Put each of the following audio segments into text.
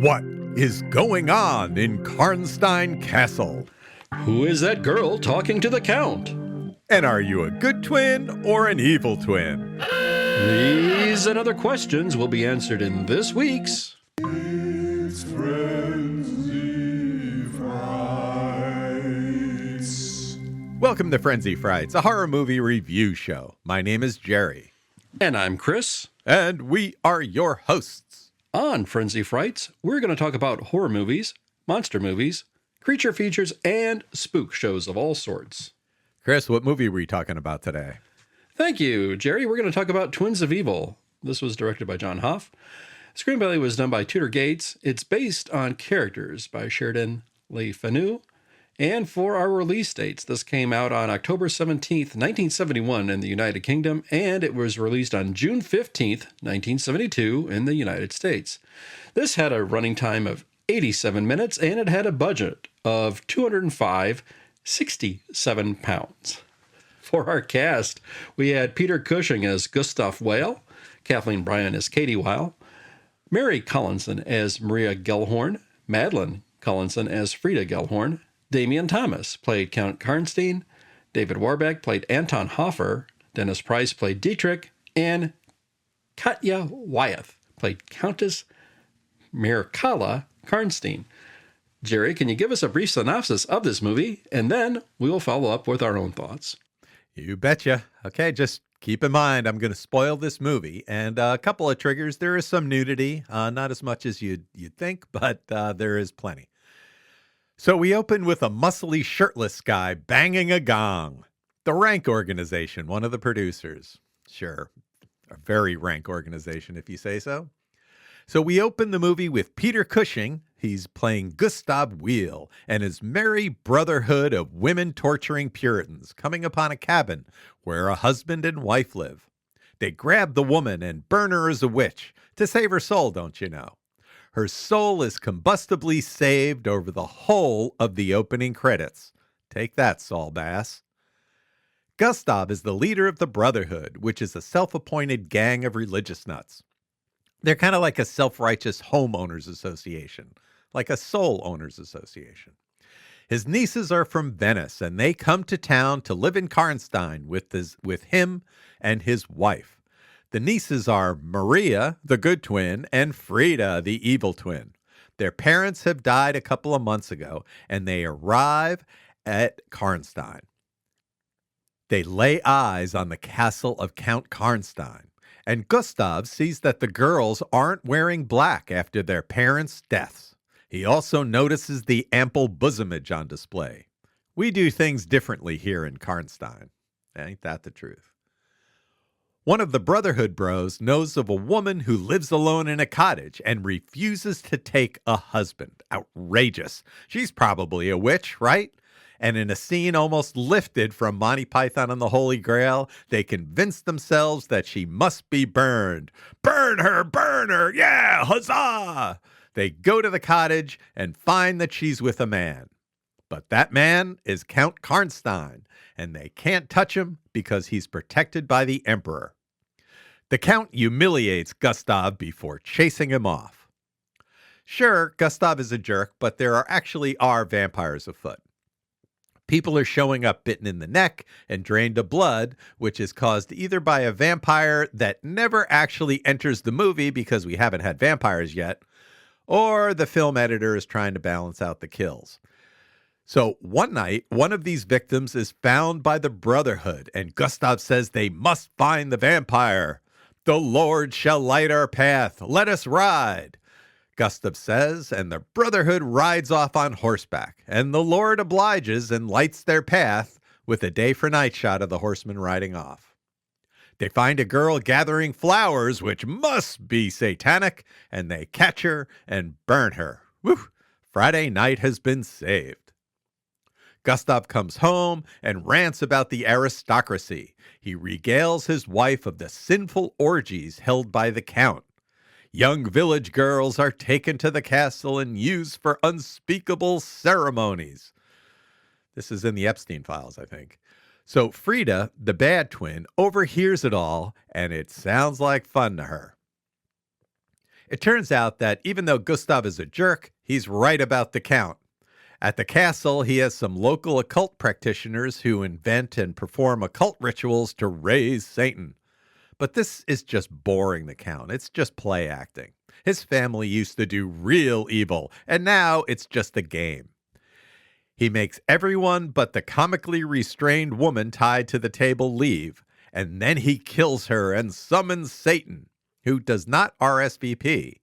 What is going on in Karnstein Castle? Who is that girl talking to the Count? And are you a good twin or an evil twin? These and other questions will be answered in this week's It's Frenzy Frights. Welcome to Frenzy Frights, a horror movie review show. My name is Gerry. And I'm Chris. And we are your hosts. On Frenzy Frights, we're going to talk about horror movies, monster movies, creature features, and spook shows of all sorts. Chris, what movie are we talking about today? Thank you, Gerry. We're going to talk about Twins of Evil. This was directed by John Hoff. Screenplay was done by Tudor Gates. It's based on characters by Sheridan Le Fanu. And for our release dates, this came out on October 17th, 1971 in the United Kingdom, and it was released on June 15th, 1972 in the United States. This had a running time of 87 minutes, and it had a budget of £205.67. For our cast, we had Peter Cushing as Gustav Whale, Kathleen Bryan as Katie Weil, Mary Collinson as Maria Gellhorn, Madeline Collinson as Frida Gellhorn, Damian Thomas played Count Karnstein, David Warbeck played Anton Hofer, Dennis Price played Dietrich, and Katja Wyeth played Countess Mirkala Karnstein. Gerry, can you give us a brief synopsis of this movie, and then we will follow up with our own thoughts. You betcha. Okay, just keep in mind, I'm going to spoil this movie. And a couple of triggers. There is some nudity, not as much as you'd think, but there is plenty. So we open with a muscly, shirtless guy banging a gong. The Rank Organization, one of the producers. Sure, a very rank organization, if you say so. So we open the movie with Peter Cushing. He's playing Gustav Wheel and his merry brotherhood of women-torturing Puritans coming upon a cabin where a husband and wife live. They grab the woman and burn her as a witch to save her soul, don't you know? Her soul is combustibly saved over the whole of the opening credits. Take that, Saul Bass. Gustav is the leader of the Brotherhood, which is a self-appointed gang of religious nuts. They're kind of like a self-righteous homeowners association, like a soul owners association. His nieces are from Venice, and they come to town to live in Karnstein with him and his wife. The nieces are Maria, the good twin, and Frida, the evil twin. Their parents have died a couple of months ago, and they arrive at Karnstein. They lay eyes on the castle of Count Karnstein, and Gustav sees that the girls aren't wearing black after their parents' deaths. He also notices the ample bosomage on display. We do things differently here in Karnstein. Ain't that the truth? One of the Brotherhood bros knows of a woman who lives alone in a cottage and refuses to take a husband. Outrageous. She's probably a witch, right? And in a scene almost lifted from Monty Python and the Holy Grail, they convince themselves that she must be burned. Burn her, yeah, huzzah! They go to the cottage and find that she's with a man. But that man is Count Karnstein, and they can't touch him because he's protected by the Emperor. The Count humiliates Gustav before chasing him off. Sure, Gustav is a jerk, but there actually are vampires afoot. People are showing up bitten in the neck and drained of blood, which is caused either by a vampire that never actually enters the movie because we haven't had vampires yet, or the film editor is trying to balance out the kills. So one night, one of these victims is found by the Brotherhood, and Gustav says they must find the vampire. The Lord shall light our path. Let us ride. Gustav says, and the Brotherhood rides off on horseback, and the Lord obliges and lights their path with a day-for-night shot of the horsemen riding off. They find a girl gathering flowers, which must be satanic, and they catch her and burn her. Woo! Friday night has been saved. Gustav comes home and rants about the aristocracy. He regales his wife of the sinful orgies held by the Count. Young village girls are taken to the castle and used for unspeakable ceremonies. This is in the Epstein files, I think. So Frida, the bad twin, overhears it all, and it sounds like fun to her. It turns out that even though Gustav is a jerk, he's right about the Count. At the castle, he has some local occult practitioners who invent and perform occult rituals to raise Satan. But this is just boring the Count. It's just play acting. His family used to do real evil, and now it's just a game. He makes everyone but the comically restrained woman tied to the table leave, and then he kills her and summons Satan, who does not RSVP,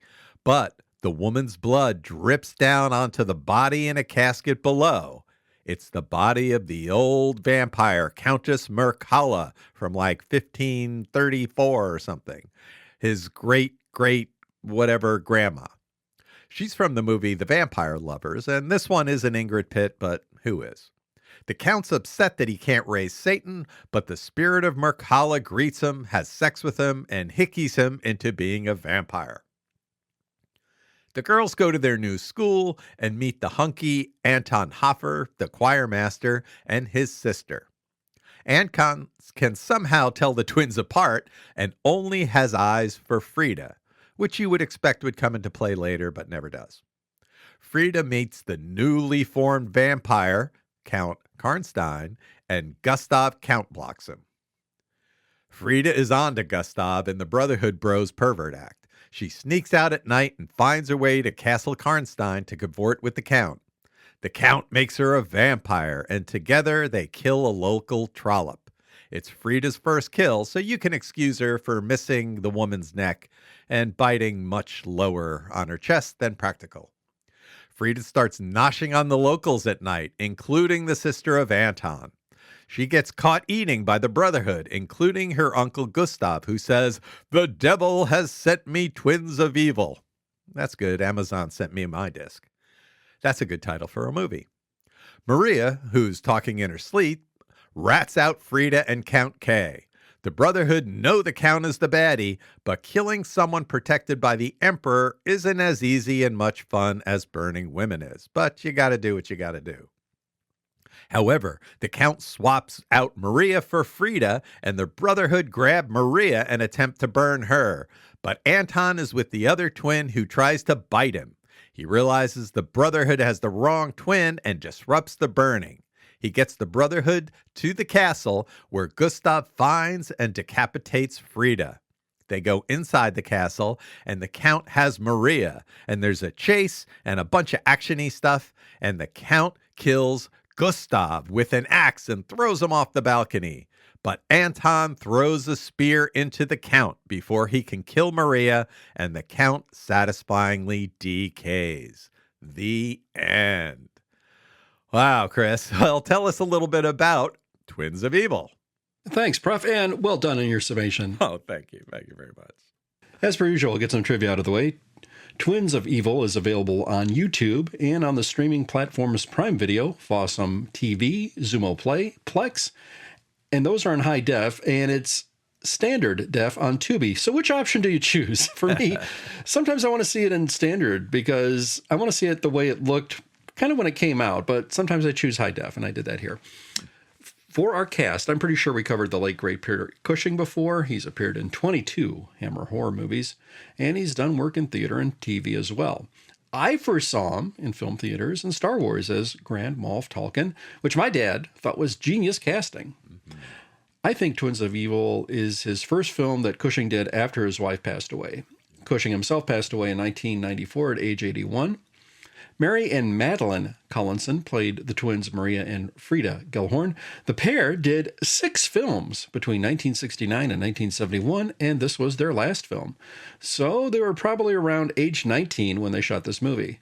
but the woman's blood drips down onto the body in a casket below. It's the body of the old vampire, Countess Mircalla, from like 1534 or something. His great-whatever grandma. She's from the movie The Vampire Lovers, and this one isn't Ingrid Pitt, but who is? The Count's upset that he can't raise Satan, but the spirit of Mircalla greets him, has sex with him, and hickeys him into being a vampire. The girls go to their new school and meet the hunky Anton Hoffer, the choir master, and his sister. Anton can somehow tell the twins apart and only has eyes for Frida, which you would expect would come into play later, but never does. Frida meets the newly formed vampire, Count Karnstein, and Gustav Count blocks him. Frida is on to Gustav in the Brotherhood Bros pervert act. She sneaks out at night and finds her way to Castle Karnstein to cavort with the Count. The Count makes her a vampire, and together they kill a local trollop. It's Frida's first kill, so you can excuse her for missing the woman's neck and biting much lower on her chest than practical. Frida starts noshing on the locals at night, including the sister of Anton. She gets caught eating by the Brotherhood, including her uncle Gustav, who says, "The devil has sent me twins of evil." That's good. Amazon sent me my disc. That's a good title for a movie. Maria, who's talking in her sleep, rats out Frida and Count K. The Brotherhood know the Count is the baddie, but killing someone protected by the Emperor isn't as easy and much fun as burning women is. But you gotta do what you gotta do. However, the Count swaps out Maria for Frida, and the Brotherhood grab Maria and attempt to burn her. But Anton is with the other twin who tries to bite him. He realizes the Brotherhood has the wrong twin and disrupts the burning. He gets the Brotherhood to the castle, where Gustav finds and decapitates Frida. They go inside the castle, and the Count has Maria, and there's a chase and a bunch of action-y stuff, and the Count kills Gustav with an axe and throws him off the balcony. But Anton throws a spear into the Count before he can kill Maria, and the Count satisfyingly decays. The end. Wow, Chris. Well, tell us a little bit about Twins of Evil. Thanks, Prof, and well done in your summation. Oh, thank you. Thank you very much. As per usual, we'll get some trivia out of the way. Twins of Evil is available on YouTube and on the streaming platforms Prime Video, Fossum TV, Zumo Play, Plex, and those are in high def, and it's standard def on Tubi. So which option do you choose? For me, sometimes I want to see it in standard because I want to see it the way it looked kind of when it came out, but sometimes I choose high def, and I did that here. For our cast, I'm pretty sure we covered the late, great Peter Cushing before. He's appeared in 22 Hammer horror movies, and he's done work in theater and TV as well. I first saw him in film theaters and Star Wars as Grand Moff Tarkin, which my dad thought was genius casting. Mm-hmm. I think Twins of Evil is his first film that Cushing did after his wife passed away. Cushing himself passed away in 1994 at age 81. Mary and Madeline Collinson played the twins Maria and Frida Gellhorn. The pair did 6 films between 1969 and 1971, and this was their last film. So they were probably around age 19 when they shot this movie.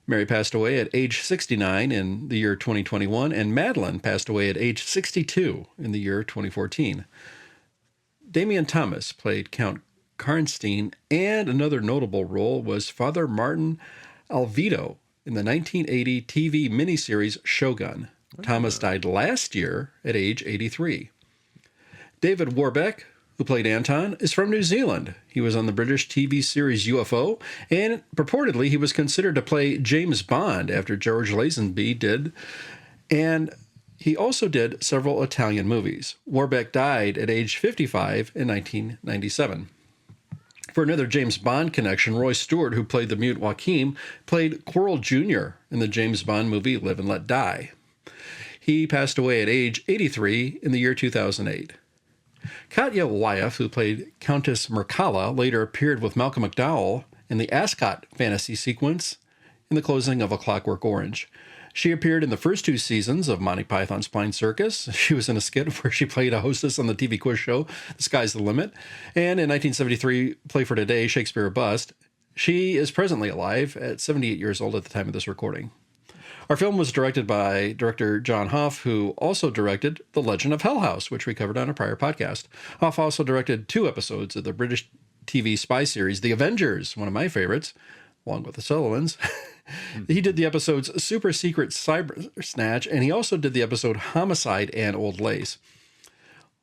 Mary passed away at age 69 in the year 2021, and Madeline passed away at age 62 in the year 2014. Damian Thomas played Count Karnstein, and another notable role was Father Martin Alvito in the 1980 TV miniseries Shogun. Thomas died last year at age 83. David Warbeck, who played Anton, is from New Zealand. He was on the British TV series UFO, and purportedly he was considered to play James Bond after George Lazenby did, and he also did several Italian movies. Warbeck died at age 55 in 1997. For another James Bond connection, Roy Stewart, who played the mute Joaquin, played Coral Jr. in the James Bond movie Live and Let Die. He passed away at age 83 in the year 2008. Katya Wyeth, who played Countess Mircalla, later appeared with Malcolm McDowell in the Ascot fantasy sequence in the closing of A Clockwork Orange. She appeared in the first 2 seasons of Monty Python's Flying Circus. She was in a skit where she played a hostess on the TV quiz show The Sky's the Limit. And in 1973, Play for Today, Shakespeare or Bust. She is presently alive at 78 years old at the time of this recording. Our film was directed by director John Hough, who also directed The Legend of Hell House, which we covered on a prior podcast. Hough also directed 2 episodes of the British TV spy series The Avengers, one of my favorites, along with the Sullivans. He did the episodes Super Secret Cyber Snatch, and he also did the episode Homicide and Old Lace.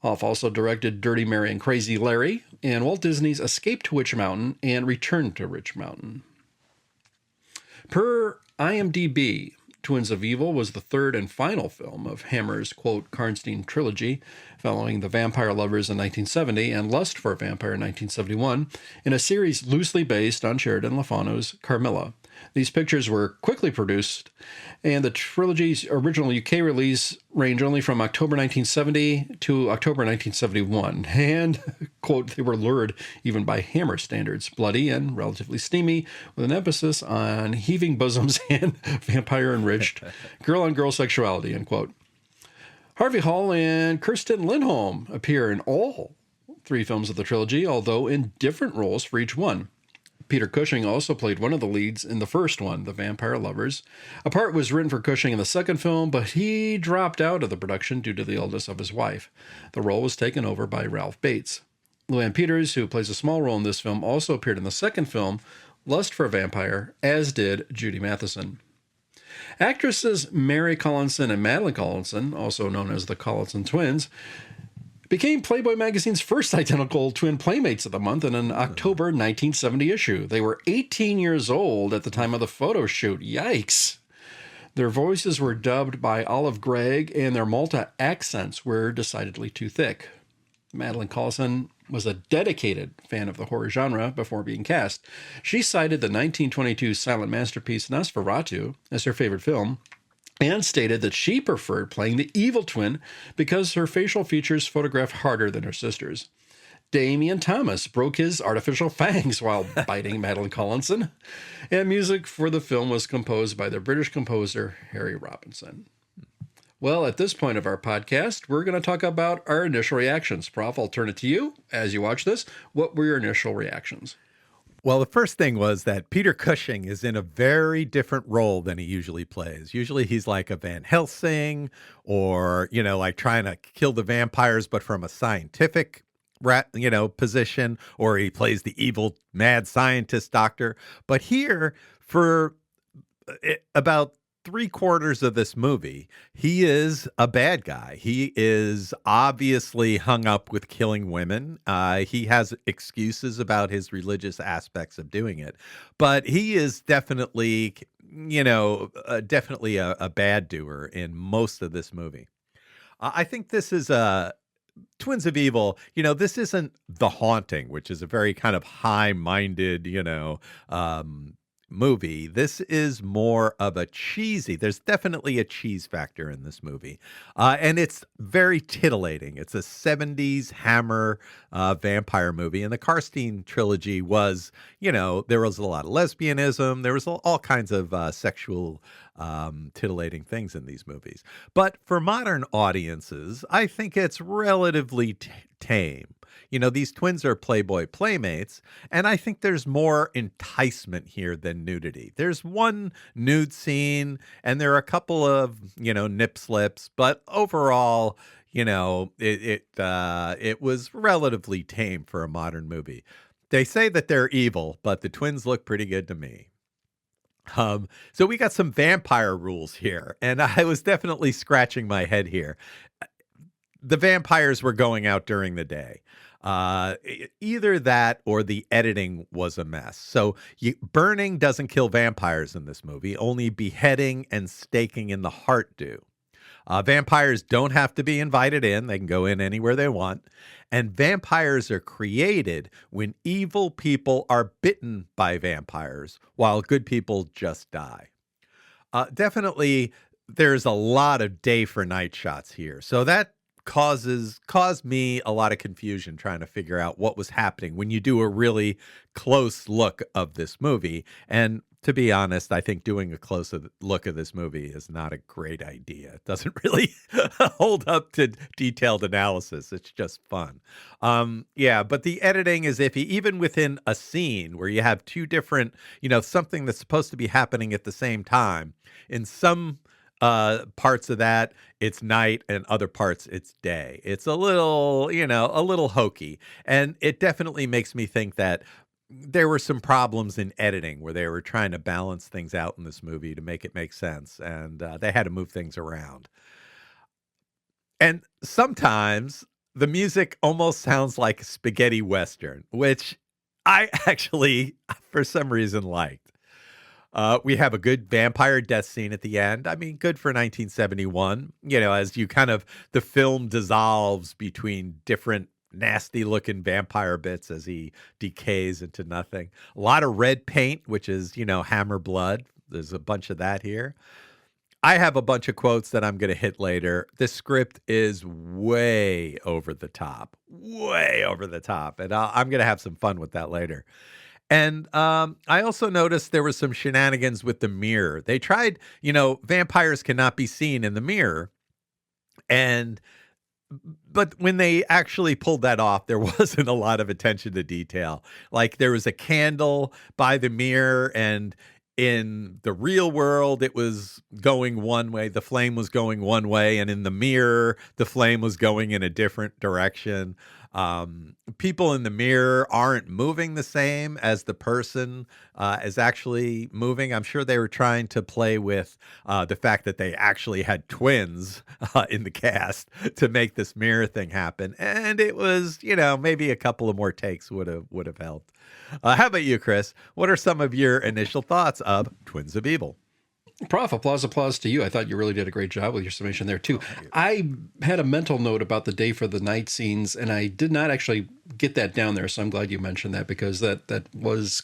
Hough also directed Dirty Mary and Crazy Larry, and Walt Disney's Escape to Witch Mountain and Return to Witch Mountain. Per IMDb, Twins of Evil was the 3rd and final film of Hammer's, quote, Karnstein Trilogy, following The Vampire Lovers in 1970 and Lust for a Vampire in 1971, in a series loosely based on Sheridan LaFano's Carmilla. These pictures were quickly produced, and the trilogy's original UK release ranged only from October 1970 to October 1971. And, quote, they were lurid even by Hammer standards, bloody and relatively steamy, with an emphasis on heaving bosoms and vampire-enriched girl-on-girl sexuality, end quote. Harvey Hall and Kirsten Lindholm appear in all 3 films of the trilogy, although in different roles for each one. Peter Cushing also played one of the leads in the first one, The Vampire Lovers. A part was written for Cushing in the second film, but he dropped out of the production due to the illness of his wife. The role was taken over by Ralph Bates. Luann Peters, who plays a small role in this film, also appeared in the second film, Lust for a Vampire, as did Judy Matheson. Actresses Mary Collinson and Madeline Collinson, also known as the Collinson twins, became Playboy magazine's first identical twin playmates of the month in an October 1970 issue. They were 18 years old at the time of the photo shoot. Yikes! Their voices were dubbed by Olive Gregg, and their Malta accents were decidedly too thick. Madeline Collinson was a dedicated fan of the horror genre before being cast. She cited the 1922 silent masterpiece Nosferatu as her favorite film, and stated that she preferred playing the evil twin because her facial features photographed harder than her sister's. Damian Thomas broke his artificial fangs while biting Madeline Collinson, and music for the film was composed by the British composer Harry Robinson. Well, at this point of our podcast, we're going to talk about our initial reactions. Prof, I'll turn it to you as you watch this. What were your initial reactions? Well, the first thing was that Peter Cushing is in a very different role than he usually plays. Usually he's like a Van Helsing or, like trying to kill the vampires, but from a scientific, position, or he plays the evil mad scientist doctor. But here, for about 3/4 of this movie, he is a bad guy. He is obviously hung up with killing women. He has excuses about his religious aspects of doing it, but he is definitely, definitely a bad doer in most of this movie. I think this is Twins of Evil. This isn't The Haunting, which is a very kind of high-minded, movie. This is more of a cheesy. There's definitely a cheese factor in this movie. And it's very titillating. It's a 70s Hammer vampire movie. And the Karnstein Trilogy was, there was a lot of lesbianism. There was all kinds of sexual titillating things in these movies. But for modern audiences, I think it's relatively tame. These twins are Playboy playmates, and I think there's more enticement here than nudity. There's one nude scene, and there are a couple of, nip slips, but overall, it was relatively tame for a modern movie. They say that they're evil, but the twins look pretty good to me. So we got some vampire rules here, and I was definitely scratching my head here. The vampires were going out during the day. Either that or the editing was a mess. So burning doesn't kill vampires in this movie. Only beheading and staking in the heart do. Vampires don't have to be invited in. They can go in anywhere they want. And vampires are created when evil people are bitten by vampires, while good people just die. Definitely, there's a lot of day for night shots here. So that caused me a lot of confusion trying to figure out what was happening when you do a really close look of this movie. And to be honest, I think doing a close look of this movie is not a great idea. It doesn't really hold up to detailed analysis. It's just fun. Yeah, but the editing is iffy, even within a scene where you have two different, something that's supposed to be happening at the same time. In some parts of that, it's night, and other parts, it's day. It's a little, a little hokey. And it definitely makes me think that there were some problems in editing where they were trying to balance things out in this movie to make it make sense. And they had to move things around. And sometimes the music almost sounds like spaghetti Western, which I actually, for some reason, liked. We have a good vampire death scene at the end. I mean, good for 1971, as the film dissolves between different nasty looking vampire bits as he decays into nothing. A lot of red paint, which is, hammer blood. There's a bunch of that here. I have a bunch of quotes that I'm going to hit later. This script is way over the top, and I'm going to have some fun with that later. And I also noticed there was some shenanigans with the mirror. They tried, vampires cannot be seen in the mirror. But when they actually pulled that off, there wasn't a lot of attention to detail. Like there was a candle by the mirror, and in the real world, it was going one way. The flame was going one way, and in the mirror, the flame was going in a different direction. People in the mirror aren't moving the same as the person is actually moving. I'm sure they were trying to play with the fact that they actually had twins in the cast to make this mirror thing happen. And it was, maybe a couple of more takes would have helped. How about you, Chris? What are some of your initial thoughts of Twins of Evil? Prof, applause to you. I thought you really did a great job with your summation there, too. I had a mental note about the day for the night scenes, and I did not actually get that down there, so I'm glad you mentioned that, because that was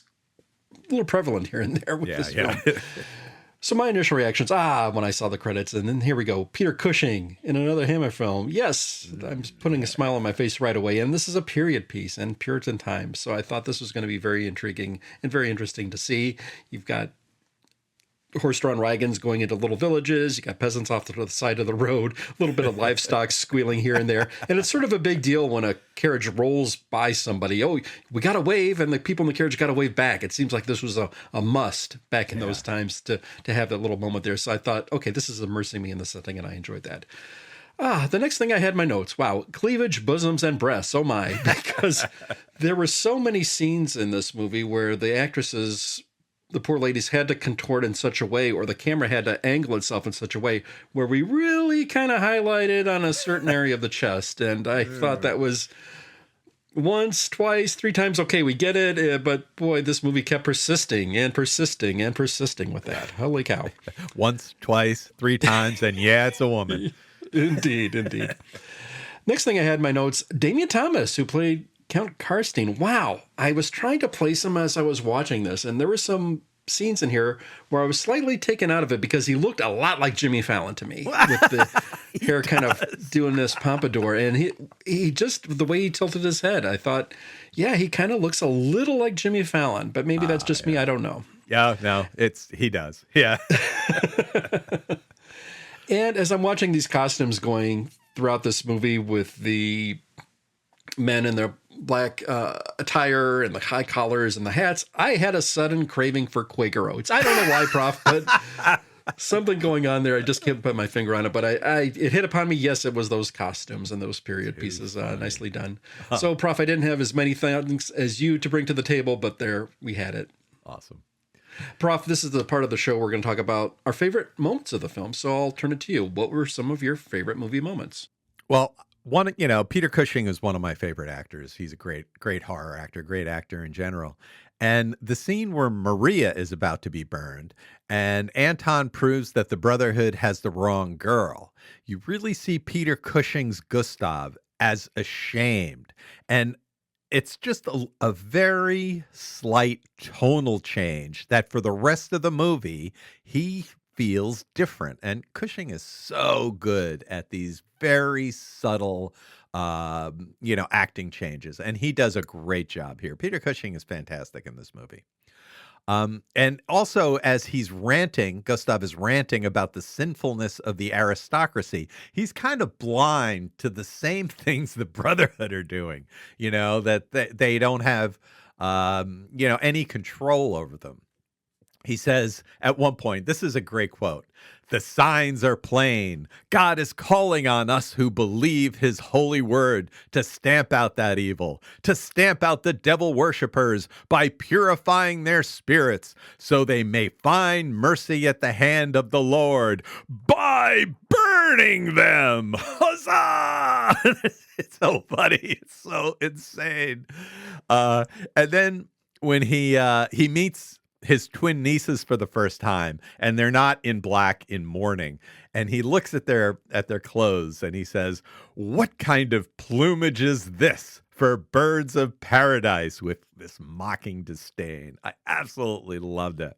a little prevalent here and there with this film. So my initial reactions, when I saw the credits, and then here we go, Peter Cushing in another Hammer film. Yes, I'm putting a smile on my face right away, and this is a period piece and Puritan times, so I thought this was going to be very intriguing and very interesting to see. You've got horse-drawn wagons going into little villages. You got peasants off to the side of the road, a little bit of livestock squealing here and there. And it's sort of a big deal when a carriage rolls by somebody. Oh, we got to wave, and the people in the carriage got to wave back. It seems like this was a must back in those times to have that little moment there. So I thought, okay, this is immersing me in the setting, and I enjoyed that. The next thing I had in my notes, wow, cleavage, bosoms, and breasts. Oh my, because there were so many scenes in this movie where the actresses, the poor ladies, had to contort in such a way, or the camera had to angle itself in such a way where we really kind of highlighted on a certain area of the chest. And I thought that was once, twice, three times. Okay, we get it. But boy, this movie kept persisting and persisting and persisting with that. Holy cow. Once, twice, three times. And yeah, it's a woman. Indeed. Next thing I had in my notes, Damian Thomas, who played Count Karnstein. Wow. I was trying to place him as I was watching this, and there were some scenes in here where I was slightly taken out of it because he looked a lot like Jimmy Fallon to me, with the hair kind of doing this pompadour, and he just, the way he tilted his head, I thought, yeah, he kind of looks a little like Jimmy Fallon, but maybe that's just me. I don't know. Yeah, no, he does. Yeah. And as I'm watching these costumes going throughout this movie with the men in their black attire and the high collars and the hats, I had a sudden craving for Quaker Oats. I don't know why, Prof, but something going on there. I just can't put my finger on it, but it hit upon me. Yes, it was those costumes and those period pieces. Nicely done. So, Prof, I didn't have as many things as you to bring to the table, but there we had it. Awesome. Prof, this is the part of the show we're going to talk about our favorite moments of the film. So I'll turn it to you. What were some of your favorite movie moments? Well, Peter Cushing is one of my favorite actors. He's a great horror actor, great actor in general. And the scene where Maria is about to be burned and Anton proves that the Brotherhood has the wrong girl, you really see Peter Cushing's Gustav as ashamed. And it's just a very slight tonal change that for the rest of the movie, he feels different. And Cushing is so good at these very subtle, acting changes. And he does a great job here. Peter Cushing is fantastic in this movie. And also, as he's ranting, Gustav is ranting about the sinfulness of the aristocracy. He's kind of blind to the same things the Brotherhood are doing, that they don't have, any control over them. He says at one point, this is a great quote, "The signs are plain. God is calling on us who believe his holy word to stamp out that evil, to stamp out the devil worshippers by purifying their spirits so they may find mercy at the hand of the Lord by burning them." Huzzah! It's so funny. It's so insane. And then when he meets his twin nieces for the first time, and they're not in black, in mourning, and he looks at their clothes and he says, "What kind of plumage is this for birds of paradise?" with this mocking disdain. I absolutely loved it.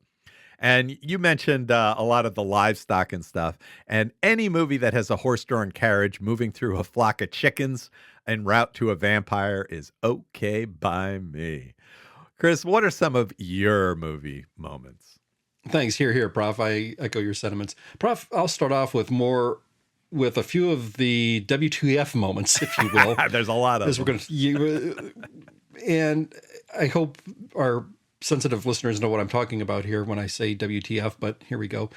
And you mentioned a lot of the livestock and stuff, and any movie that has a horse-drawn carriage moving through a flock of chickens en route to a vampire is okay by me. Chris, what are some of your movie moments? Thanks. Here, Prof. I echo your sentiments. Prof, I'll start off with a few of the WTF moments, if you will. There's a lot of them. And I hope our sensitive listeners know what I'm talking about here when I say WTF, but here we go.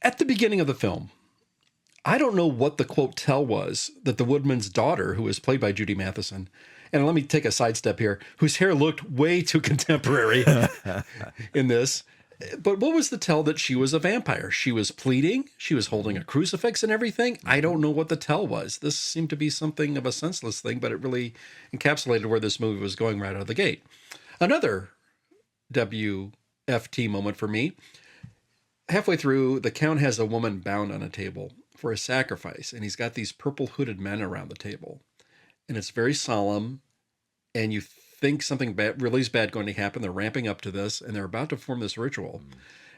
At the beginning of the film, I don't know what the quote tell was that the woodman's daughter, who was played by Judy Matheson, and let me take a sidestep here, whose hair looked way too contemporary in this. But what was the tell that she was a vampire? She was pleading. She was holding a crucifix and everything. I don't know what the tell was. This seemed to be something of a senseless thing, but it really encapsulated where this movie was going right out of the gate. Another WFT moment for me. Halfway through, the Count has a woman bound on a table for a sacrifice, and he's got these purple hooded men around the table. And it's very solemn, and you think something bad, really is bad going to happen. They're ramping up to this, and they're about to perform this ritual.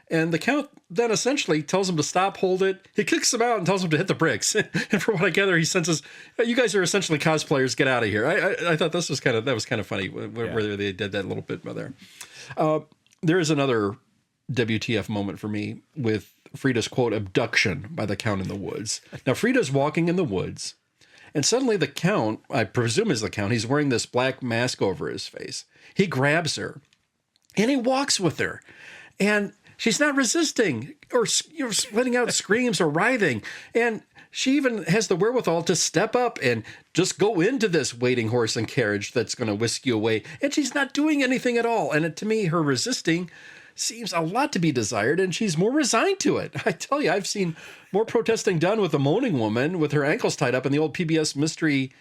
And the Count then essentially tells them to stop, hold it. He kicks them out and tells them to hit the bricks. And from what I gather, he senses, "You guys are essentially cosplayers. Get out of here." I thought that was kind of funny where they did that little bit there. There is another WTF moment for me with Frida's quote, "abduction" by the Count in the woods. Now, Frida's walking in the woods. And suddenly the Count, I presume is the Count, he's wearing this black mask over his face. He grabs her and he walks with her. And she's not resisting or letting out screams or writhing. And she even has the wherewithal to step up and just go into this waiting horse and carriage that's going to whisk you away. And she's not doing anything at all. And to me, her resisting seems a lot to be desired, and she's more resigned to it. I tell you, I've seen more protesting done with a moaning woman with her ankles tied up in the old PBS mystery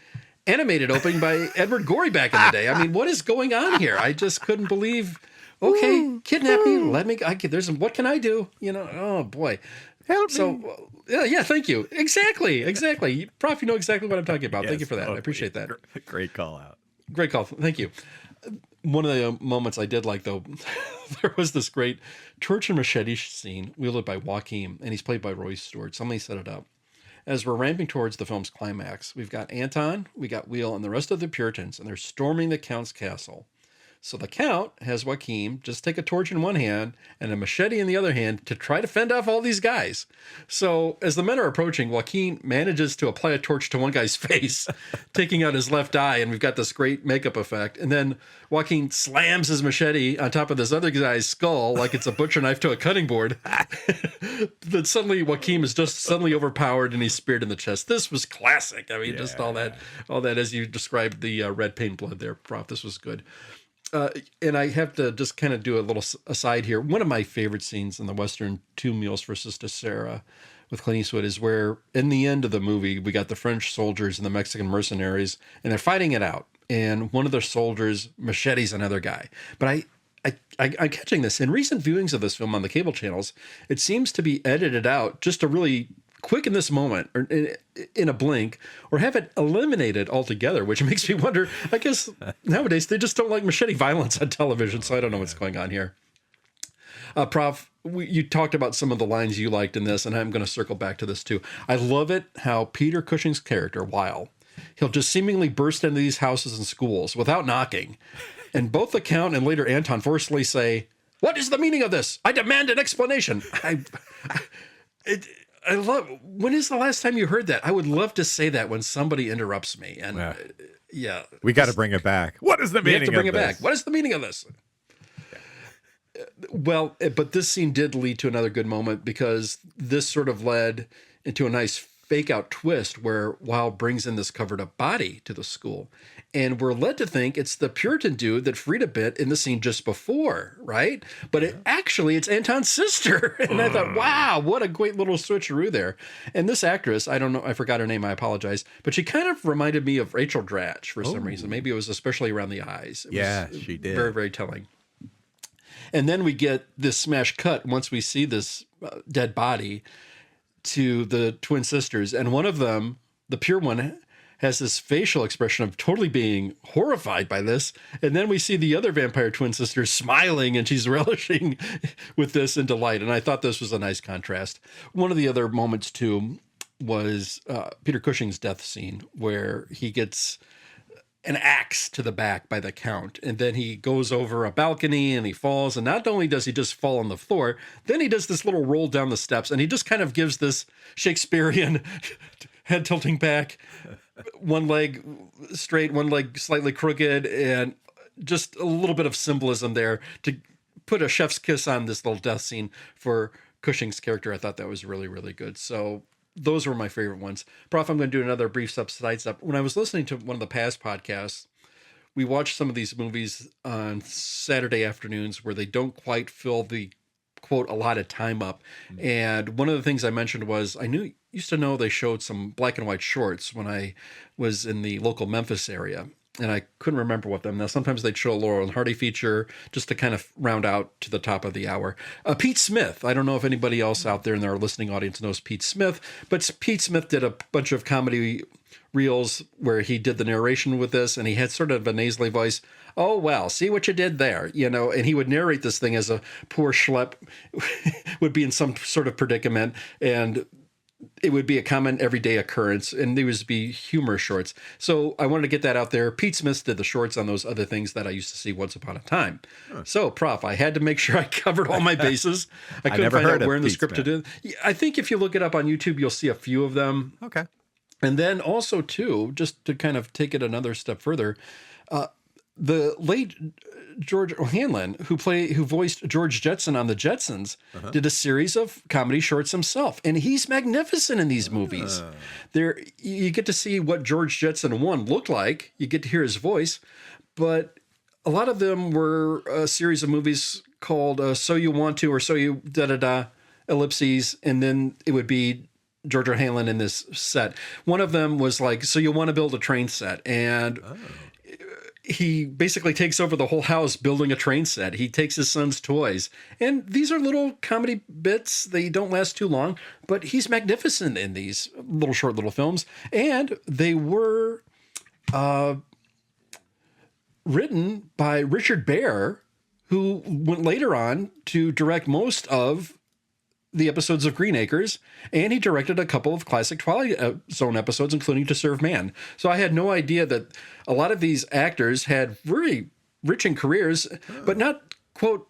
animated opening by Edward Gorey back in the day. I mean, what is going on here? I just couldn't believe, okay, kidnap me, let me, what can I do? Oh boy. Help me. Yeah, thank you. Exactly. Prof, you know exactly what I'm talking about. Yes, thank you for that. I appreciate that. Great call out. Great call. Thank you. One of the moments I did like, though, there was this great torch and machete scene wielded by Joaquin, and he's played by Roy Stewart. Somebody set it up. As we're ramping towards the film's climax, we've got Anton, we got Will, and the rest of the Puritans, and they're storming the Count's castle. So the Count has Joaquin just take a torch in one hand and a machete in the other hand to try to fend off all these guys. So as the men are approaching, Joaquin manages to apply a torch to one guy's face, taking out his left eye, and we've got this great makeup effect. And then Joaquin slams his machete on top of this other guy's skull like it's a butcher knife to a cutting board. Then suddenly Joaquin is just suddenly overpowered and he's speared in the chest. This was classic. I mean, just all that as you described the red paint blood there, Prof. This was good. And I have to just kind of do a little aside here. One of my favorite scenes in the Western Two Mules for Sister Sarah with Clint Eastwood is where, in the end of the movie, we got the French soldiers and the Mexican mercenaries, and they're fighting it out. And one of their soldiers machetes another guy. But I'm catching this. In recent viewings of this film on the cable channels, it seems to be edited out just to really quick in this moment or in a blink, or have it eliminated altogether, which makes me wonder, I guess nowadays they just don't like machete violence on television, so I don't know what's going on here. Prof, you talked about some of the lines you liked in this, and I'm going to circle back to this too. I love it how Peter Cushing's character, Weil, he'll just seemingly burst into these houses and schools without knocking. And both the Count and later Anton forcefully say, "What is the meaning of this? I demand an explanation." I love, when is the last time you heard that? I would love to say that when somebody interrupts me. And yeah. We got to bring it back. What is the meaning of this? We have to bring it back. What is the meaning of this? Well, but this scene did lead to another good moment, because this sort of led into a nice fake out twist where Weil brings in this covered up body to the school. And we're led to think it's the Puritan dude that Frida bit in the scene just before, right? But it's Anton's sister. And I thought, wow, what a great little switcheroo there. And this actress, I don't know, I forgot her name, I apologize, but she kind of reminded me of Rachel Dratch for some reason. Maybe it was especially around the eyes. She did. Very, very telling. And then we get this smash cut once we see this dead body to the twin sisters. And one of them, the pure one, has this facial expression of totally being horrified by this. And then we see the other vampire twin sister smiling, and she's relishing with this in delight. And I thought this was a nice contrast. One of the other moments, too, was Peter Cushing's death scene, where he gets an axe to the back by the Count, and then he goes over a balcony and he falls, and not only does he just fall on the floor, then he does this little roll down the steps, and he just kind of gives this Shakespearean head tilting back, one leg straight, one leg slightly crooked, and just a little bit of symbolism there to put a chef's kiss on this little death scene for Cushing's character. I thought that was really, really good. So those were my favorite ones. Prof, I'm going to do another brief sidestep. When I was listening to one of the past podcasts, we watched some of these movies on Saturday afternoons where they don't quite fill the, quote, allotted time up. And one of the things I mentioned was used to know they showed some black and white shorts when I was in the local Memphis area. And I couldn't remember what them. Now, sometimes they'd show a Laurel and Hardy feature just to kind of round out to the top of the hour. Pete Smith. I don't know if anybody else out there in our listening audience knows Pete Smith, but Pete Smith did a bunch of comedy reels where he did the narration with this, and he had sort of a nasally voice. "Oh, well, see what you did there," and he would narrate this thing as a poor schlep would be in some sort of predicament, and it would be a common everyday occurrence, and there would be humor shorts. So I wanted to get that out there. Pete Smith did the shorts on those other things that I used to see once upon a time. Huh. So, Prof, I had to make sure I covered all my bases. I couldn't find out where in the script to do. I think if you look it up on YouTube, you'll see a few of them. Okay. And then also, too, just to kind of take it another step further, the late George O'Hanlon, who voiced George Jetson on the Jetsons, did a series of comedy shorts himself, and he's magnificent in these movies. There, you get to see what George Jetson 1 looked like. You get to hear his voice, but a lot of them were a series of movies called "So You Want To" or "So You Da Da Da," ellipses, and then it would be George O'Hanlon in this set. One of them was like "So You Want to Build a Train Set," and he basically takes over the whole house building a train set. He takes his son's toys. And these are little comedy bits. They don't last too long, but he's magnificent in these short little films. And they were written by Richard Baer, who went later on to direct most of the episodes of Green Acres, and he directed a couple of classic Twilight Zone episodes, including To Serve Man. So I had no idea that a lot of these actors had very rich in careers, but not, quote,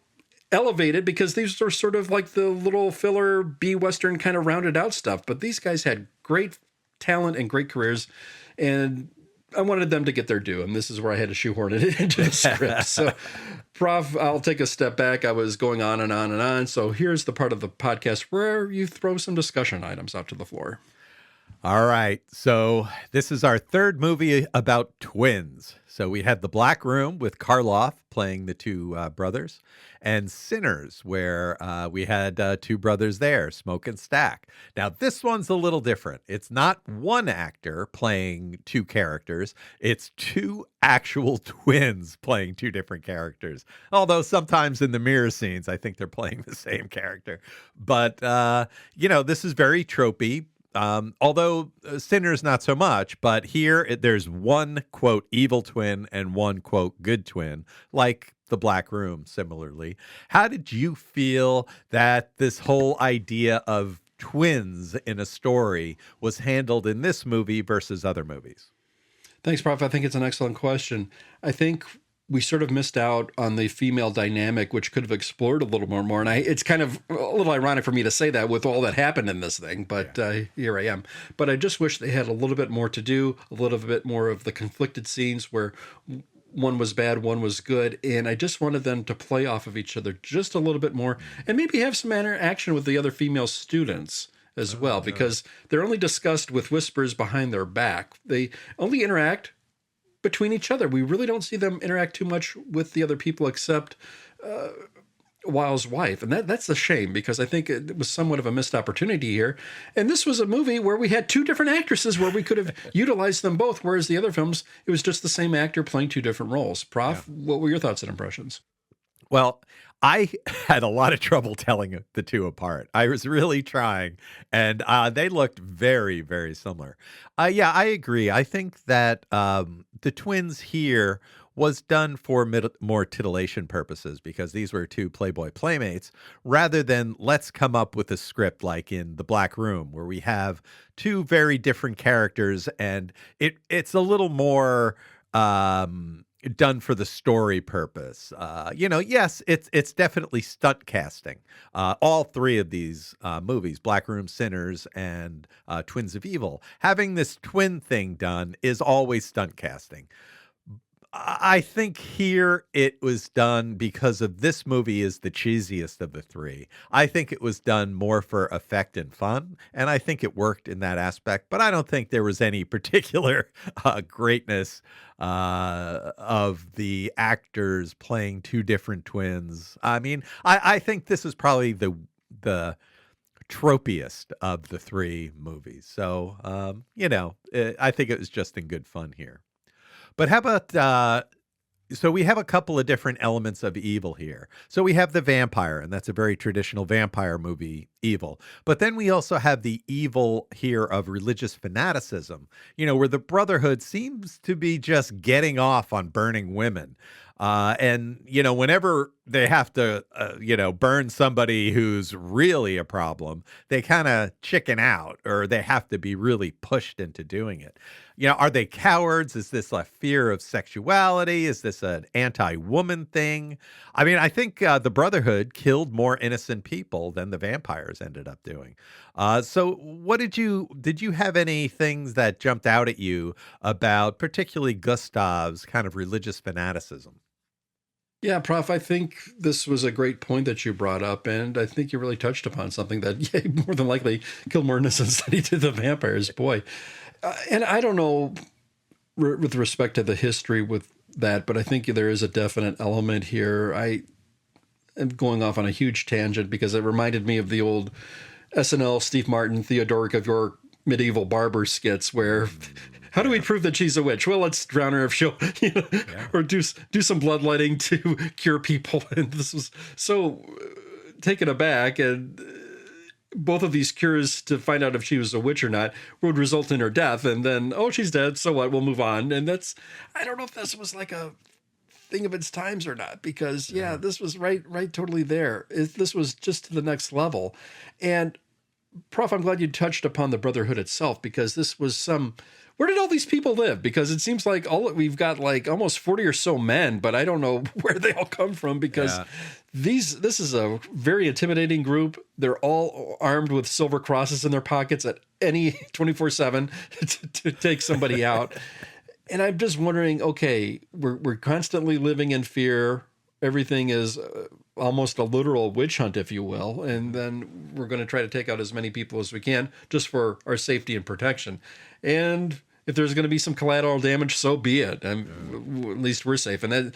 elevated, because these were sort of like the little filler B-Western kind of rounded out stuff. But these guys had great talent and great careers, and I wanted them to get their due, and this is where I had to shoehorn it into the script. So, Prof, I'll take a step back. I was going on and on and on. So here's the part of the podcast where you throw some discussion items out to the floor. All right. So this is our third movie about twins. So we had The Black Room with Karloff playing the two brothers, and Sinners, where we had two brothers there, Smoke and Stack. Now, this one's a little different. It's not one actor playing two characters, it's two actual twins playing two different characters. Although sometimes in the mirror scenes, I think they're playing the same character. But, this is very tropey. Although Sinners not so much, but here there's one, quote, evil twin and one, quote, good twin, like The Black Room, similarly. How did you feel that this whole idea of twins in a story was handled in this movie versus other movies? Thanks, Prof. I think it's an excellent question. I think we sort of missed out on the female dynamic, which could have explored a little more. And it's kind of a little ironic for me to say that with all that happened in this thing, but here I am. But I just wish they had a little bit more to do, a little bit more of the conflicted scenes where one was bad, one was good. And I just wanted them to play off of each other just a little bit more and maybe have some interaction with the other female students as well, because they're only discussed with whispers behind their back. They only interact between each other. We really don't see them interact too much with the other people except Wile's wife. And that's a shame, because I think it was somewhat of a missed opportunity here. And this was a movie where we had two different actresses where we could have utilized them both, whereas the other films, it was just the same actor playing two different roles. Prof, what were your thoughts and impressions? Well, I had a lot of trouble telling the two apart. I was really trying, and they looked very, very similar. I agree. I think that the twins here was done for more titillation purposes, because these were two Playboy playmates, rather than let's come up with a script like in The Black Room, where we have two very different characters, and it's a little more done for the story purpose. Yes, it's definitely stunt casting. All three of these movies, Black Room, Sinners, and Twins of Evil, having this twin thing done is always stunt casting. I think here it was done because of this movie is the cheesiest of the three. I think it was done more for effect and fun, and I think it worked in that aspect, but I don't think there was any particular greatness of the actors playing two different twins. I mean, I think this is probably the tropiest of the three movies. So, I think it was just in good fun here. But how about, so we have a couple of different elements of evil here. So we have the vampire, and that's a very traditional vampire movie evil. But then we also have the evil here of religious fanaticism, where the Brotherhood seems to be just getting off on burning women. Whenever they have to, burn somebody who's really a problem, they kind of chicken out, or they have to be really pushed into doing it. Are they cowards? Is this a fear of sexuality? Is this an anti-woman thing? I mean, I think the Brotherhood killed more innocent people than the vampires ended up doing. So what did you have any things that jumped out at you about particularly Gustav's kind of religious fanaticism? Yeah, Prof, I think this was a great point that you brought up, and I think you really touched upon something that more than likely killed more innocents than he did the vampires. Boy. And I don't know with respect to the history with that, but I think there is a definite element here. I am going off on a huge tangent because it reminded me of the old SNL Steve Martin, Theodoric of York medieval barber skits where... How do we prove that she's a witch? Well, let's drown her if she'll, or do some bloodletting to cure people. And this was so taken aback. And both of these cures to find out if she was a witch or not would result in her death. And then, she's dead. So what? We'll move on. And I don't know if this was like a thing of its times or not, because this was right totally there. This was just to the next level. And Prof, I'm glad you touched upon the Brotherhood itself, because this was where did all these people live? Because it seems like we've got like almost 40 or so men, but I don't know where they all come from, because this is a very intimidating group. They're all armed with silver crosses in their pockets at any 24/7 to take somebody out. And I'm just wondering, okay, we're constantly living in fear. Everything is almost a literal witch hunt, if you will. And then we're going to try to take out as many people as we can just for our safety and protection. And if there's going to be some collateral damage, so be it. At least we're safe. And that,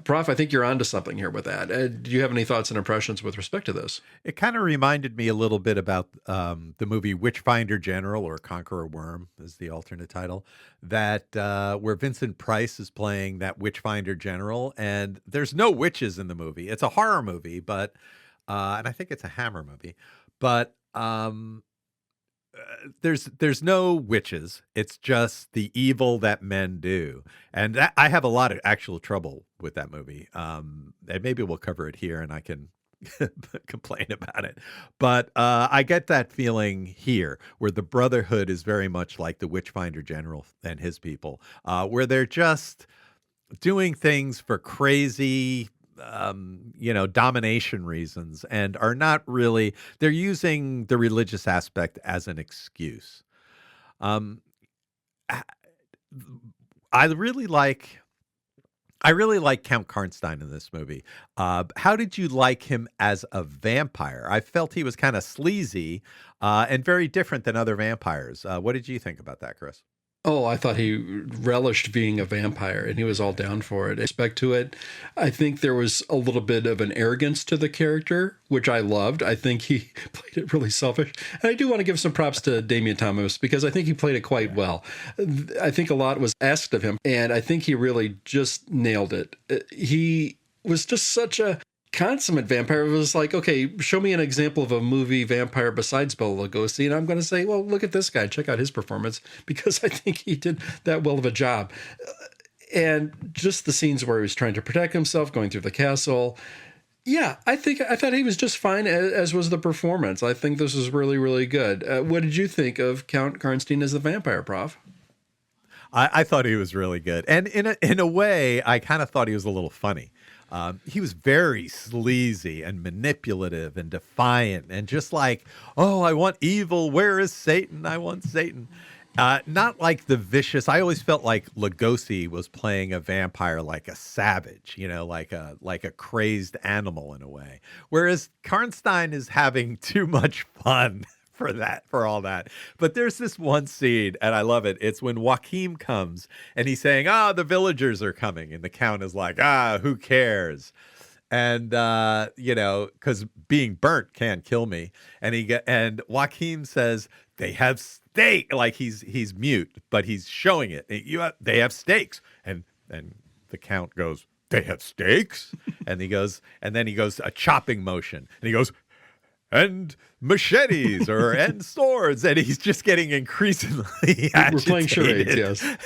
Prof, I think you're onto something here with that. Do you have any thoughts and impressions with respect to this? It kind of reminded me a little bit about the movie Witchfinder General, or Conqueror Worm is the alternate title, that where Vincent Price is playing that Witchfinder General, and there's no witches in the movie. It's a horror movie, but and I think it's a Hammer movie, but there's no witches. It's just the evil that men do, and I have a lot of actual trouble with that movie. And maybe we'll cover it here, and I can complain about it. But I get that feeling here, where the Brotherhood is very much like the Witchfinder General and his people, where they're just doing things for crazy domination reasons, and are not really, they're using the religious aspect as an excuse. Um, I I really like Count Karnstein in this movie. How did you like him as a vampire? I felt he was kind of sleazy and very different than other vampires. What did you think about that, Chris? Oh, I thought he relished being a vampire, and he was all down for it. In respect to it, I think there was a little bit of an arrogance to the character, which I loved. I think he played it really selfish. And I do want to give some props to Damian Thomas, because I think he played it quite well. I think a lot was asked of him, and I think he really just nailed it. He was just such a consummate vampire. It was like, okay, show me an example of a movie vampire besides Bela Lugosi, and I'm going to say, well, look at this guy, check out his performance, because I think he did that well of a job. And just the scenes where he was trying to protect himself, going through the castle, yeah, I thought he was just fine, as was the performance. I think this was really, really good. What did you think of Count Karnstein as the vampire, Prof? I thought he was really good, and in a way, I kind of thought he was a little funny. He was very sleazy and manipulative and defiant, and just like, oh, I want evil. Where is Satan? I want Satan. Not like the vicious. I always felt like Lugosi was playing a vampire like a savage, like a crazed animal in a way. Whereas Karnstein is having too much fun for all that. But there's this one scene, and I love it. It's when Joachim comes and he's saying, the villagers are coming. And the Count is like, who cares? And, because being burnt can't kill me. And Joachim says, they have steak. Like he's mute, but he's showing it. They have steaks. And the Count goes, they have steaks? And then he goes, a chopping motion. And he goes, and machetes and swords, and he's just getting increasingly agitated. We're playing charades, yes.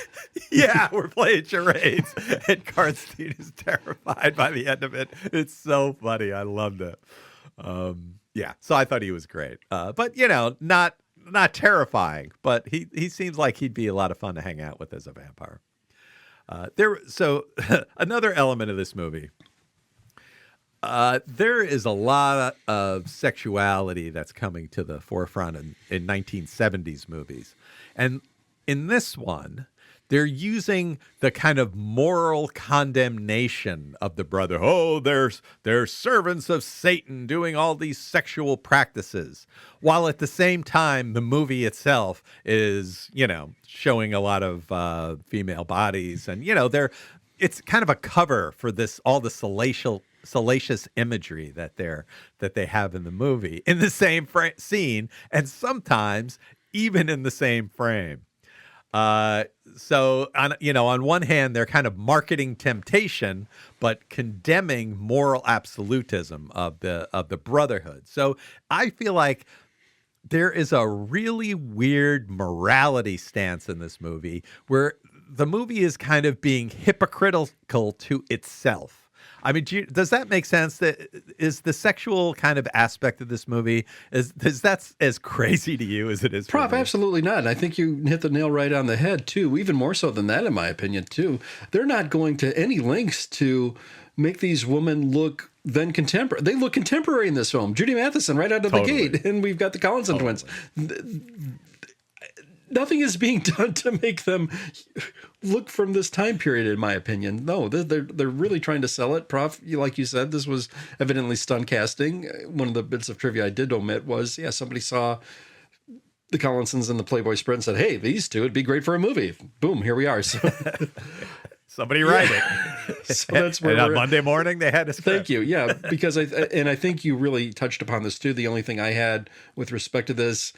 Yeah, we're playing charades, and Karnstein is terrified by the end of it. It's so funny. I loved it. So I thought he was great, but not terrifying. But he seems like he'd be a lot of fun to hang out with as a vampire. So another element of this movie. There is a lot of sexuality that's coming to the forefront in 1970s movies. And in this one, they're using the kind of moral condemnation of the brother. Oh, they're servants of Satan doing all these sexual practices. While at the same time, the movie itself is, showing a lot of female bodies. And, it's kind of a cover for all the salacious imagery that they have in the movie in the same scene, and sometimes even in the same frame. So on one hand, they're kind of marketing temptation, but condemning moral absolutism of the Brotherhood. So I feel like there is a really weird morality stance in this movie, where the movie is kind of being hypocritical to itself. I mean, does that make sense? Is the sexual kind of aspect of this movie, is that as crazy to you as it is for Prof, me? absolutely not. And I think you hit the nail right on the head, too. Even more so than that, in my opinion, too. They're not going to any lengths to make these women look then contemporary. They look contemporary in this film. Judy Matheson right out of the gate. And we've got the Collinson twins. Nothing is being done to make them look from this time period, in my opinion. No, they're really trying to sell it. Prof, like you said, this was evidently stunt casting. One of the bits of trivia I did omit was, somebody saw the Collinsons and the Playboy spread and said, hey, these two would be great for a movie. Boom, here we are. So, Somebody write it. so that's where And on we're at. Monday morning, they had a script. Thank you. Yeah, because I think you really touched upon this too. The only thing I had with respect to this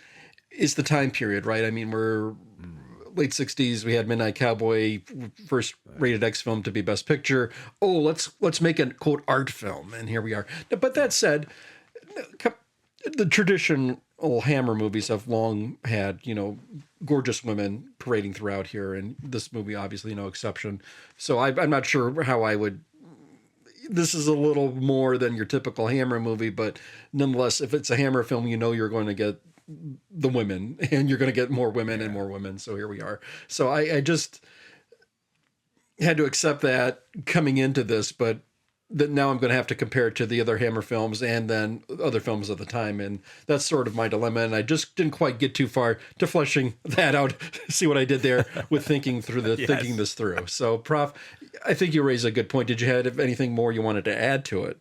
is the time period, right? I mean, we're late 60s. We had Midnight Cowboy, first rated X film to be Best Picture. Oh, let's make a quote art film, and here we are. But that said, the traditional Hammer movies have long had, gorgeous women parading throughout here, and this movie obviously no exception. So I'm not sure how I would. This is a little more than your typical Hammer movie, but nonetheless, if it's a Hammer film, you're going to get the women, and you're going to get more women and more women. So here we are. So I just had to accept that coming into this, but that now I'm going to have to compare it to the other Hammer films and then other films of the time. And that's sort of my dilemma. And I just didn't quite get too far to fleshing that out. See what I did there with thinking this through. So Prof, I think you raise a good point. Did you have anything more you wanted to add to it?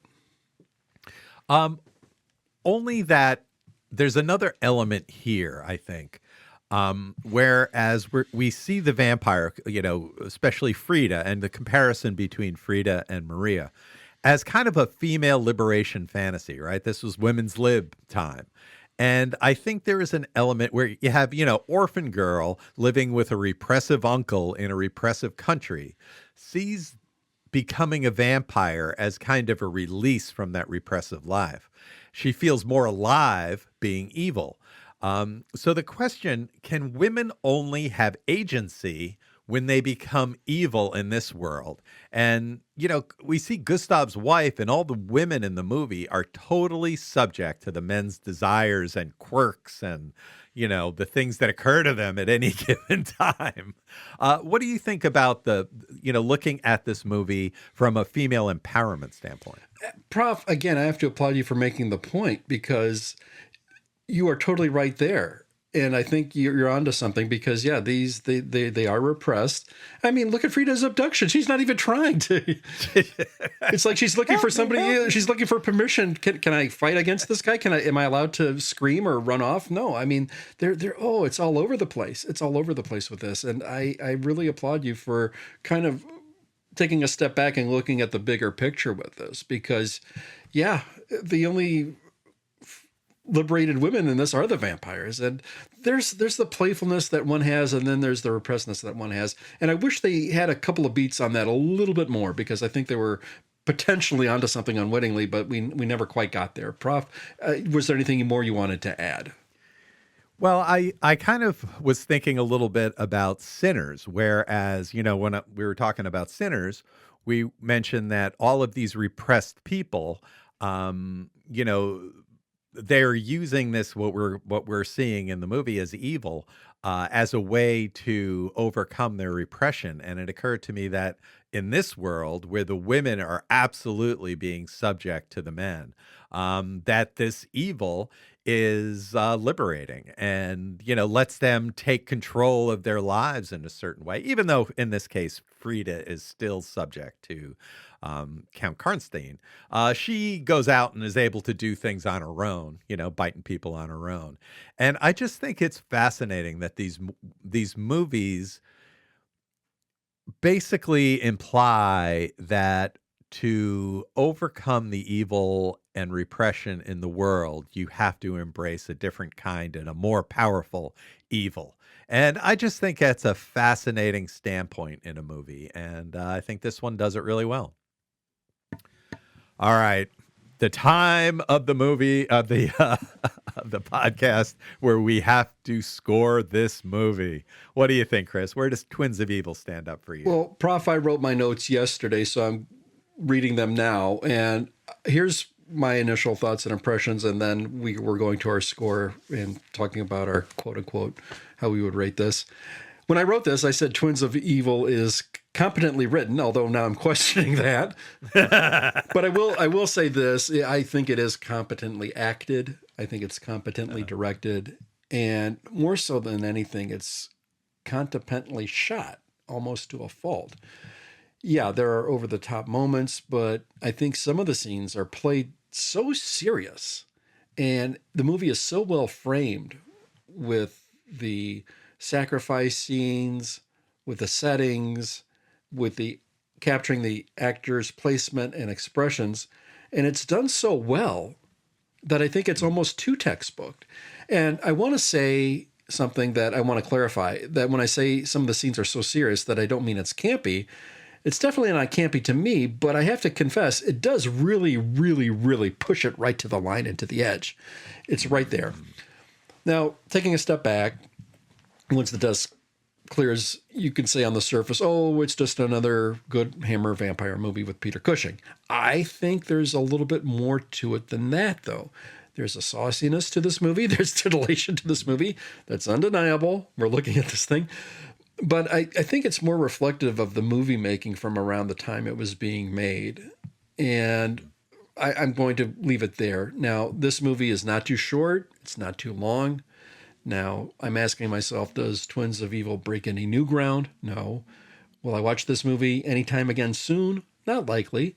Only that there's another element here, I think. Whereas we see the vampire, especially Frida, and the comparison between Frida and Maria as kind of a female liberation fantasy, right? This was women's lib time. And I think there is an element where you have, orphan girl living with a repressive uncle in a repressive country, sees becoming a vampire as kind of a release from that repressive life. She feels more alive being evil. So the question, can women only have agency when they become evil in this world? And, we see Gustav's wife and all the women in the movie are totally subject to the men's desires and quirks and, the things that occur to them at any given time. What do you think about looking at this movie from a female empowerment standpoint? Prof, again, I have to applaud you for making the point, because you are totally right there. And I think you're onto something, because they are repressed. I mean, look at Frida's abduction. She's not even trying to. It's like she's looking for somebody. She's looking for permission. Can I fight against this guy? Am I allowed to scream or run off? No. I mean, it's all over the place. It's all over the place with this. And I really applaud you for kind of taking a step back and looking at the bigger picture with this, because the only liberated women in this are the vampires, and there's the playfulness that one has, and then there's the repressedness that one has. And I wish they had a couple of beats on that a little bit more, because I think they were potentially onto something unwittingly, but we never quite got there. Prof, was there anything more you wanted to add? Well, I kind of was thinking a little bit about Sinners, whereas, when we were talking about Sinners, we mentioned that all of these repressed people, they're using this, what we're seeing in the movie as evil, as a way to overcome their repression. And it occurred to me that in this world, where the women are absolutely being subject to the men, that this evil is liberating and, lets them take control of their lives in a certain way, even though in this case, Frida is still subject to Count Karnstein. She goes out and is able to do things on her own, biting people on her own. And I just think it's fascinating that these movies basically imply that to overcome the evil and repression in the world, you have to embrace a different kind and a more powerful evil. And I just think that's a fascinating standpoint in a movie. And I think this one does it really well. All right. The time of the movie, of the podcast where we have to score this movie. What do you think, Chris? Where does Twins of Evil stand up for you? Well, Prof, I wrote my notes yesterday, so I'm reading them now. And here's my initial thoughts and impressions, and then we're going to our score and talking about our quote-unquote, how we would rate this. When I wrote this, I said Twins of Evil is competently written, although now I'm questioning that. But I will say this. I think it is competently acted. I think it's competently directed. And more so than anything, it's competently shot, almost to a fault. Yeah, there are over-the-top moments, but I think some of the scenes are played so serious. And the movie is so well framed with the sacrifice scenes, with the settings, with the capturing the actors' placement and expressions. And it's done so well that I think it's almost too textbooked. And I want to say something that I want to clarify, that when I say some of the scenes are so serious, that I don't mean it's campy. It's definitely not campy to me, but I have to confess, it does really, really, really push it right to the line and to the edge. It's right there. Now, taking a step back, once the dust clears, you can say on the surface, oh, it's just another good Hammer vampire movie with Peter Cushing. I think there's a little bit more to it than that, though. There's a sauciness to this movie. There's titillation to this movie. That's undeniable. We're looking at this thing. But I think it's more reflective of the movie making from around the time it was being made. And I'm going to leave it there. Now, this movie is not too short. It's not too long. Now, I'm asking myself, does Twins of Evil break any new ground? No. Will I watch this movie anytime again soon? Not likely.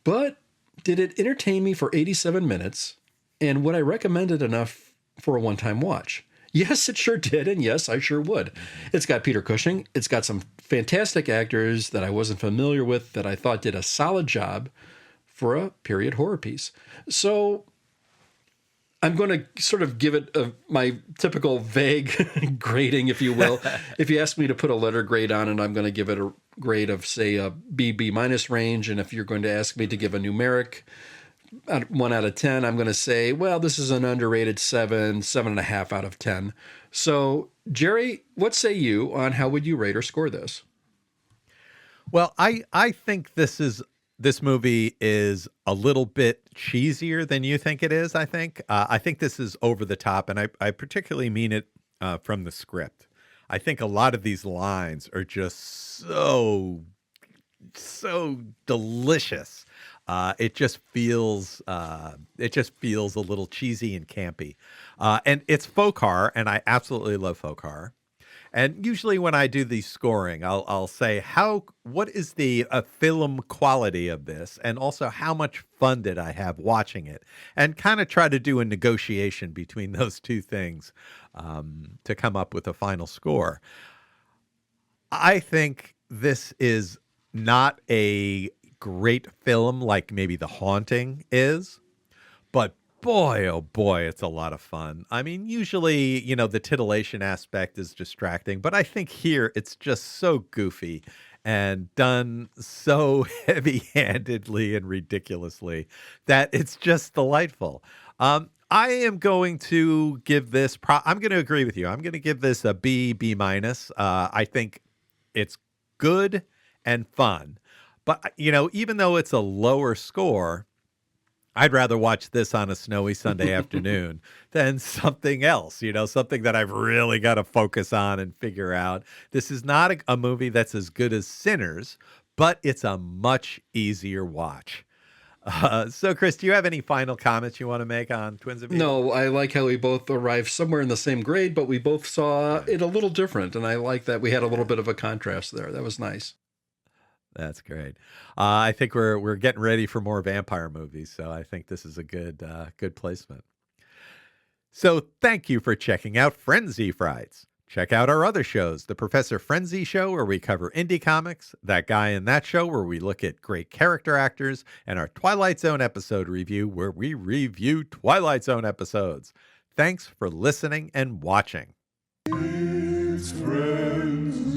But did it entertain me for 87 minutes? And would I recommend it enough for a one-time watch? Yes, it sure did, and yes, I sure would. It's got Peter Cushing. It's got some fantastic actors that I wasn't familiar with that I thought did a solid job for a period horror piece. So I'm going to sort of give it my typical vague grading, if you will. If you ask me to put a letter grade on it, I'm going to give it a grade of, say, a B minus range. And if you're going to ask me to give a numeric 1 out of 10, I'm going to say, well, this is an underrated 7.5 out of 10. So, Gerry, what say you on how would you rate or score this? Well, I think this movie is a little bit cheesier than you think it is. I think this is over the top, and I particularly mean it from the script. I think a lot of these lines are just so delicious. It just feels a little cheesy and campy, and it's faux horror, and I absolutely love faux horror. And usually when I do the scoring, I'll say what is the film quality of this, and also how much fun did I have watching it, and kind of try to do a negotiation between those two things to come up with a final score. I think this is not a great film like maybe The Haunting is, but boy, oh boy, it's a lot of fun. I mean, usually, the titillation aspect is distracting, but I think here it's just so goofy and done so heavy-handedly and ridiculously that it's just delightful. I am going to give this, I'm going to agree with you. I'm going to give this a B minus. I think it's good and fun. But, even though it's a lower score, I'd rather watch this on a snowy Sunday afternoon than something else, something that I've really got to focus on and figure out. This is not a movie that's as good as Sinners, but it's a much easier watch. So, Chris, do you have any final comments you want to make on Twins of Evil? No, I like how we both arrived somewhere in the same grade, but we both saw it a little different. And I like that we had a little bit of a contrast there. That was nice. That's great. I think we're getting ready for more vampire movies, so I think this is a good placement. So thank you for checking out Frenzy Frights. Check out our other shows, The Professor Frenzy Show, where we cover indie comics, That Guy in That Show, where we look at great character actors, and our Twilight Zone episode review, where we review Twilight Zone episodes. Thanks for listening and watching. It's Frenzy.